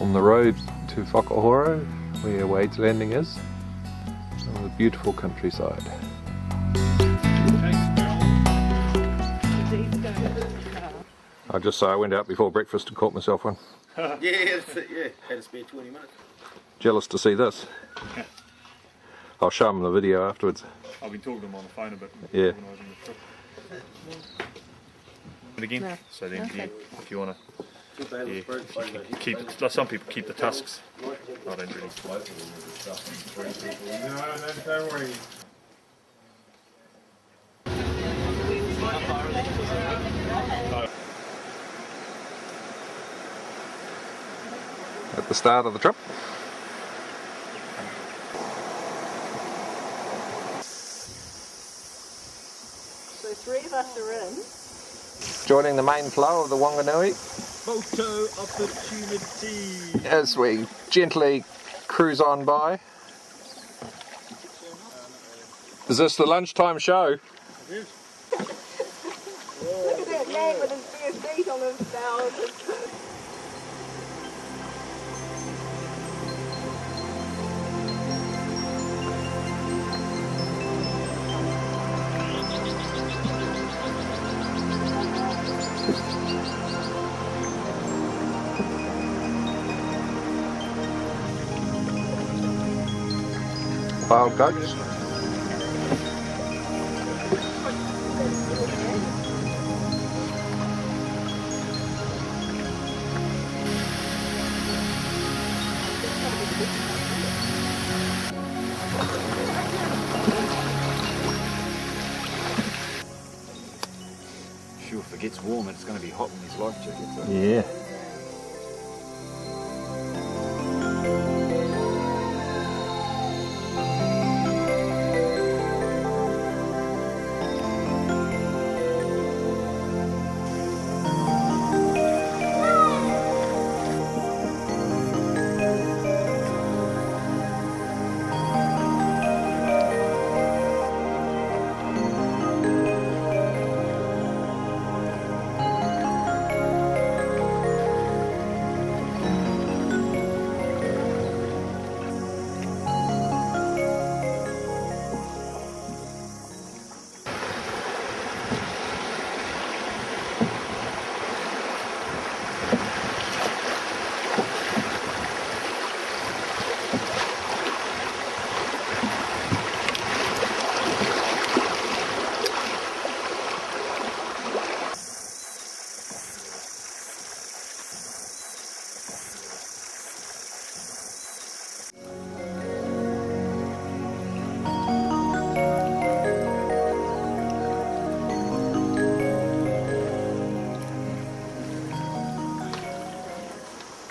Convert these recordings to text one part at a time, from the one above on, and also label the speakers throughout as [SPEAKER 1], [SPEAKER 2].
[SPEAKER 1] On the road to Whakahoro, where Wade's Landing is, on the beautiful countryside. I just say I went out before breakfast and caught myself one.
[SPEAKER 2] Yeah, had a spare 20 minutes.
[SPEAKER 1] Jealous to see this. I'll show them the video afterwards.
[SPEAKER 3] I've been talking to them on the phone a bit.
[SPEAKER 1] Yeah.
[SPEAKER 3] Organising the trip. And again, no. So then okay. If you want to keep, some people keep the tusks. I don't really. No, don't worry.
[SPEAKER 1] At the start of the trip.
[SPEAKER 4] So 3 of us are in.
[SPEAKER 1] Joining the main flow of the Whanganui.
[SPEAKER 3] Photo opportunity.
[SPEAKER 1] As we gently cruise on by. Is this the lunchtime show?
[SPEAKER 4] Look at that man with his bare feet on his belt.
[SPEAKER 1] Wild goats.
[SPEAKER 2] Sure, if it gets warm, it's going to be hot in these life jackets. So.
[SPEAKER 1] Yeah.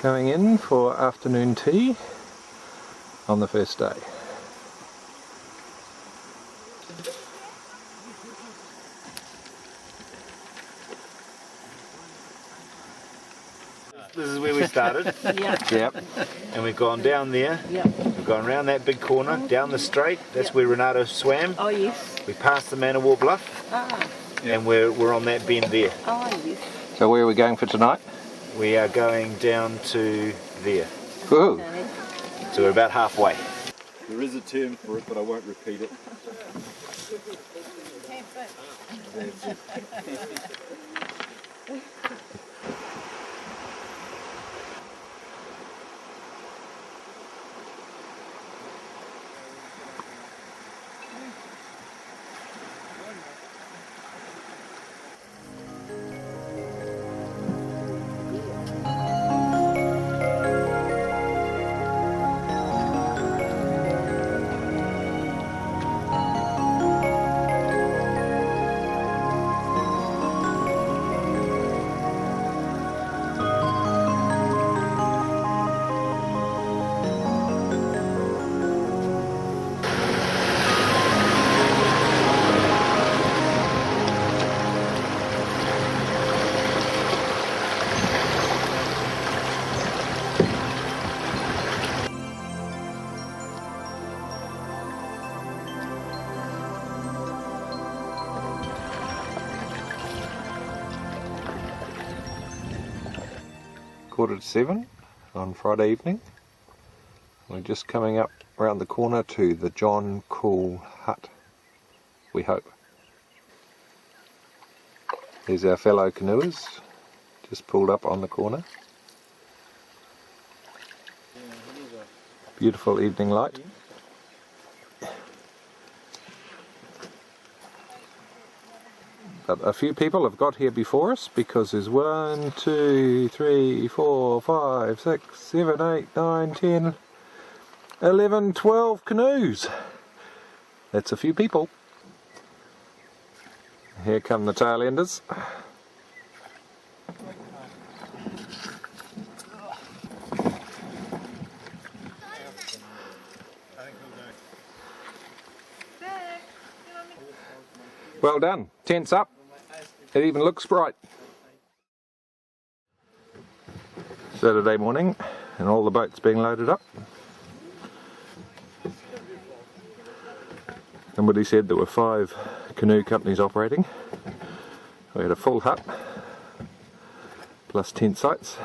[SPEAKER 1] Going in for afternoon tea on the first day.
[SPEAKER 2] This is where we started.
[SPEAKER 1] Yep.
[SPEAKER 2] And we've gone down there.
[SPEAKER 4] Yep.
[SPEAKER 2] We've gone around that big corner, down the straight. That's where Renato swam.
[SPEAKER 4] Oh yes.
[SPEAKER 2] We passed the Man-o-War Bluff.
[SPEAKER 4] Ah.
[SPEAKER 2] And we're on that bend there.
[SPEAKER 4] Oh yes.
[SPEAKER 1] So where are we going for tonight?
[SPEAKER 2] We are going down to there.
[SPEAKER 1] Woohoo!
[SPEAKER 2] So we're about halfway.
[SPEAKER 3] There is a term for it, but I won't repeat it.
[SPEAKER 1] Quarter to 7. on Friday evening. We're just coming up around the corner to the John Cool Hut, we hope. Here's our fellow canoers, just pulled up on the corner. Beautiful evening light. But a few people have got here before us because there's 1, 2, 3, 4, 5, 6, 7, 8, 9, 10, 11, 12 canoes. That's a few people. Here come the tail enders. Well done. Tents up. It even looks bright. Saturday morning and all the boats being loaded up. Somebody said there were 5 canoe companies operating. We had a full hut plus tent sites.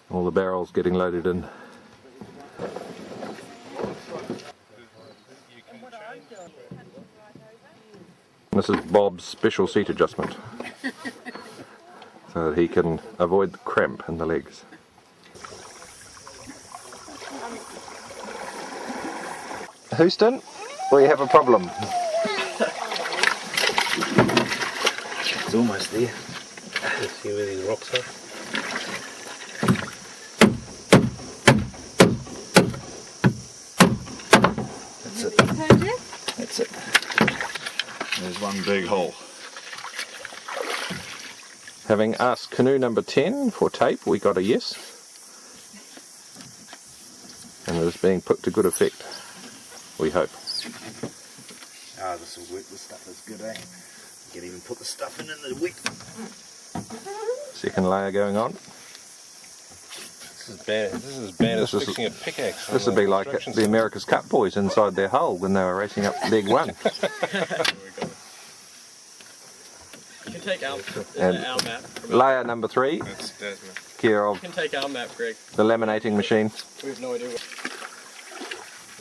[SPEAKER 1] All the barrels getting loaded in. This is Bob's special seat adjustment so that he can avoid the cramp in the legs. Houston, we have a problem.
[SPEAKER 2] It's almost there. Let's see where these rocks are. That's it. That's it.
[SPEAKER 3] There's one big hole.
[SPEAKER 1] Having asked canoe number 10 for tape, we got a yes. And it is being put to good effect, we hope.
[SPEAKER 2] Ah, this will work. This stuff is good, eh? You can even put the stuff in the wet.
[SPEAKER 1] Second layer going on.
[SPEAKER 3] This is bad. This is as bad as fixing a pickaxe.
[SPEAKER 1] This would be like the America's Cup boys inside their hull when they were racing up leg 1.
[SPEAKER 5] You can take our map.
[SPEAKER 1] Layer number 3, care of
[SPEAKER 5] You can take our map, Greg.
[SPEAKER 1] the laminating machine,
[SPEAKER 5] We have no idea what.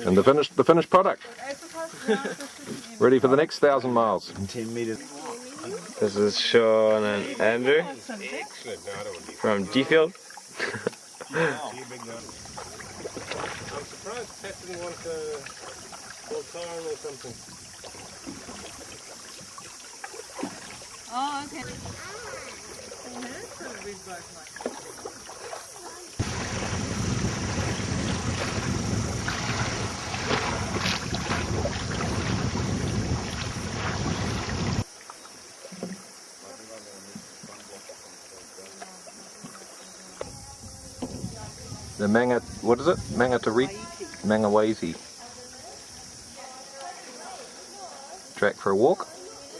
[SPEAKER 1] and the finished product. Ready for the next 1,000 miles.
[SPEAKER 2] 10 metres.
[SPEAKER 6] This is Sean and Andrew from G-Field.
[SPEAKER 3] I'm surprised Pat didn't want to full time or something.
[SPEAKER 4] Oh, okay.
[SPEAKER 1] The what is it? Mangawazi. Track for a walk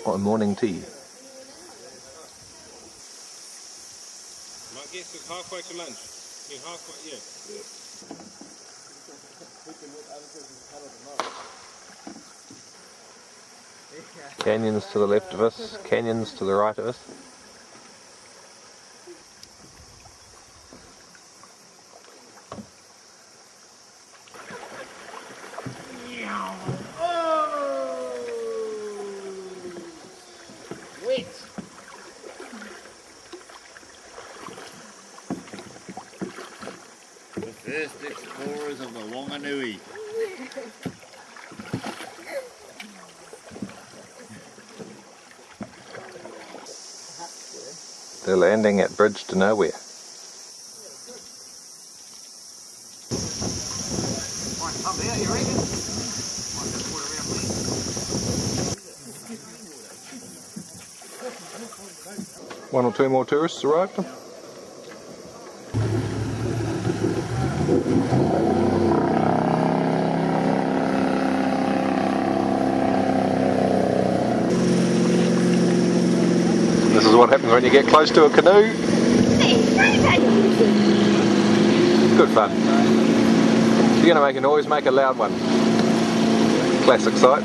[SPEAKER 1] or a morning tea?
[SPEAKER 3] My guess is halfway to lunch. Halfway, yeah.
[SPEAKER 1] Canyons to the left of us, canyons to the right of us.
[SPEAKER 2] The first explorers of the Whanganui.
[SPEAKER 1] They're landing at Bridge to Nowhere. One or two more tourists arrived. This is what happens when you get close to a canoe. Good fun. If you're going to make a noise, make a loud one. Classic sight.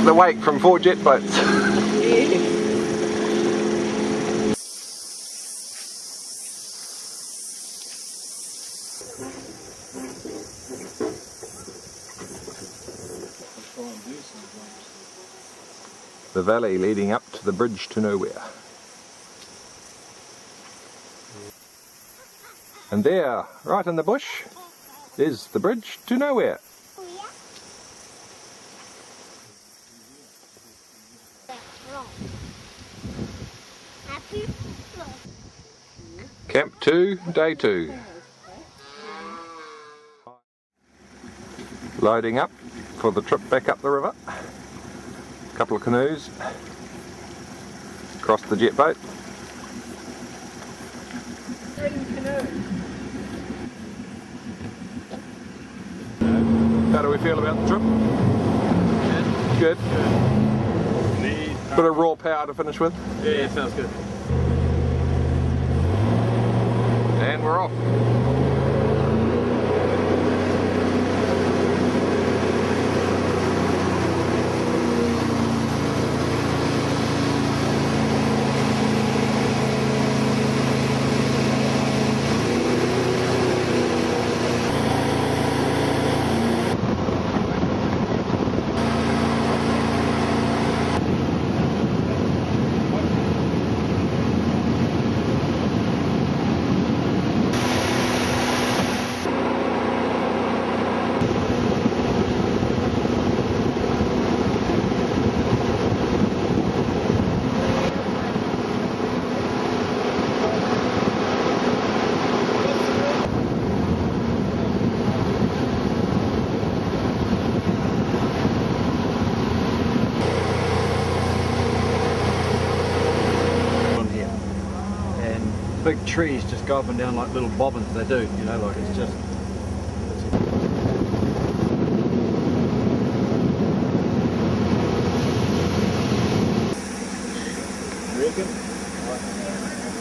[SPEAKER 1] The wake from 4 jet boats. valley leading up to the bridge to nowhere. And there, right in the bush, is the bridge to nowhere. Camp 2, day 2. Loading up for the trip back up the river. A couple of canoes. Across the jet boat. How do we feel about the trip? Good. Bit of raw power to finish with.
[SPEAKER 3] Yeah, sounds good.
[SPEAKER 1] And we're off.
[SPEAKER 7] Big trees just go up and down like little bobbins, they do, you know, like it's just...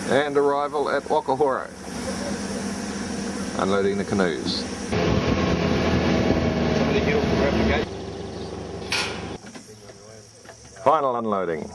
[SPEAKER 1] And arrival at Whakahoro. Unloading the canoes. Final unloading.